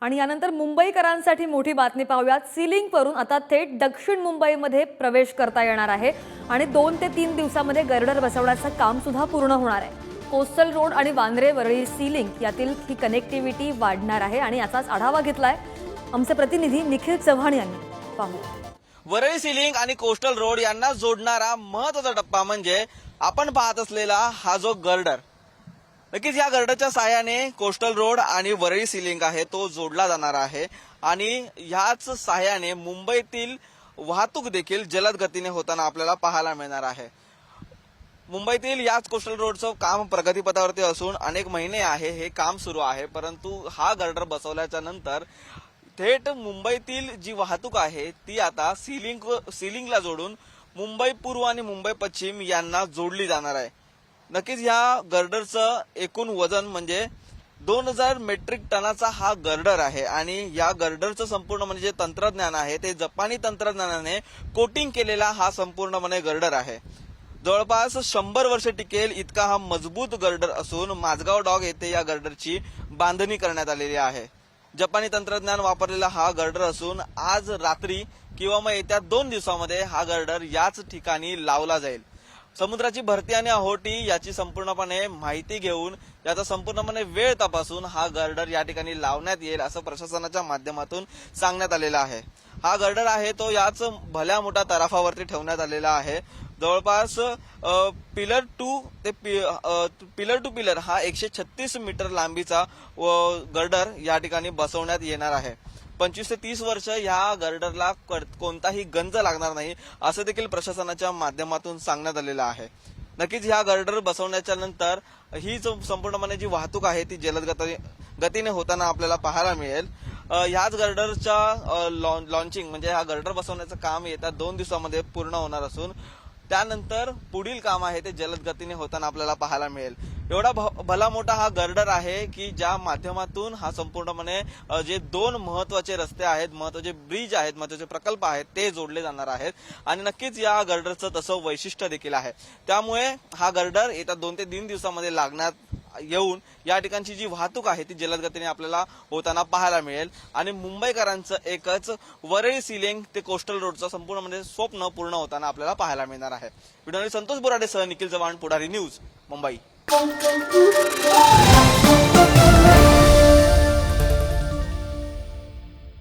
आणि यानंतर मुंबईकरांसाठी मोठी बातमी पाहूयात। सीलिंग वरून आता थेट दक्षिण मुंबईमध्ये प्रवेश करता येणार आहे आणि 2 ते 3 दिवसांमध्ये गर्डर बसवण्याचं काम सुद्धा पूर्ण होणार आहे। कोस्टल रोड आणि वांद्रे वरळी सीलिंग यातील ही कनेक्टिव्हिटी वाढणार आहे आणि याचाच आढावा घेतलाय आमचे प्रतिनिधी निखिल चव्हाण यांनी। पाहूया। वरळी सीलिंग आणि कोस्टल रोड यांना जोडणारा महत्त्वाचा टप्पा म्हणजे आपण पाहत असलेला हा जो गर्डर। नक्कीच या गर्डरच्या सहाय्याने कोस्टल रोड आणि वरळी सीलिंग आहे तो जोडला जाणार आहे आणि ह्याच सहाय्याने मुंबईतील वाहतूक देखील जलद गतीने होताना आपल्याला पाहायला मिळणार आहे। मुंबईतील याच कोस्टल रोडचं काम प्रगतीपथावरती असून अनेक महिने आहे हे काम सुरू आहे, परंतु हा गर्डर बसवल्याच्या नंतर थेट मुंबईतील जी वाहतूक आहे ती आता सीलिंगला जोडून मुंबई पूर्व आणि मुंबई पश्चिम यांना जोडली जाणार आहे। नक्कीच या गर्डरचं एकूण वजन म्हणजे 2000 मेट्रिक टनाचा हा गर्डर आहे आणि या गर्डरचं संपूर्ण म्हणजे जे तंत्रज्ञान आहे ते जपानी तंत्रज्ञानाने कोटिंग केलेला हा संपूर्णपणे गर्डर आहे। जवळपास 100 वर्ष टिकेल इतका हा मजबूत गर्डर असून माझगाव डॉक येथे या गर्डरची बांधणी करण्यात आलेली आहे। जपानी तंत्रज्ञान वापरलेला हा गर्डर असून आज रात्री किंवा मग येत्या 2 दिवसांमध्ये हा गर्डर याच ठिकाणी लावला जाईल। समुद्राची भरती आणि ओहोटी याची संपूर्णपणे माहिती घेऊन याचा संपूर्णपणे वेळ तपासून हा गर्डर या ठिकाणी लावण्यात येईल असं प्रशासनाच्या माध्यमातून सांगण्यात आलेलं आहे। हा गर्डर आहे तो याच भल्या मोठ्या तराफावरती ठेवण्यात आलेला आहे। जवळपास पिलर टू पिलर हा 136 मीटर लांबीचा गर्डर या ठिकाणी बसवण्यात येणार आहे। 25 ते 30 वर्ष या गर्डरला कोणताही गंज लागणार नाही असं देखील प्रशासनाच्या माध्यमातून सांगण्यात आलेलं आहे। नक्कीच ह्या गर्डर बसवण्याच्या नंतर ही जो संपूर्णपणे जी वाहतूक आहे ती जलद गतीने होताना आपल्याला पाहायला मिळेल। ह्याच गर्डरच्या लॉन्चिंग म्हणजे हा गर्डर बसवण्याचं काम येत्या 2 दिवसांमध्ये पूर्ण होणार असून त्यानंतर पुढील काम आहे ते जलद गतीने होताना आपल्याला पाहायला मिळेल। एवढा भला मोठा हा गर्डर आहे की ज्या माध्यमातून हा संपूर्णपणे जे 2 महत्वाचे रस्ते आहेत, महत्वाचे ब्रिज आहेत, महत्वाचे प्रकल्प आहेत ते जोडले जाणार आहेत आणि नक्कीच या गर्डरचं तसं वैशिष्ट्य देखील आहे। त्यामुळे हा गर्डर येत्या 2 ते 3 दिवसांमध्ये लागण्यात येऊन या ठिकाणची जी वाहतूक आहे ती जलद गतीने आपल्याला होताना पाहायला मिळेल आणि मुंबईकरांचं एकच वरळी सीलिंग ते कोस्टल रोडचं संपूर्ण म्हणजे स्वप्न पूर्ण होताना आपल्याला पाहायला मिळणार आहे। व्हिडिओ संतोष बोराडे सह निखिल चव्हाण, पुढारी न्यूज, मुंबई।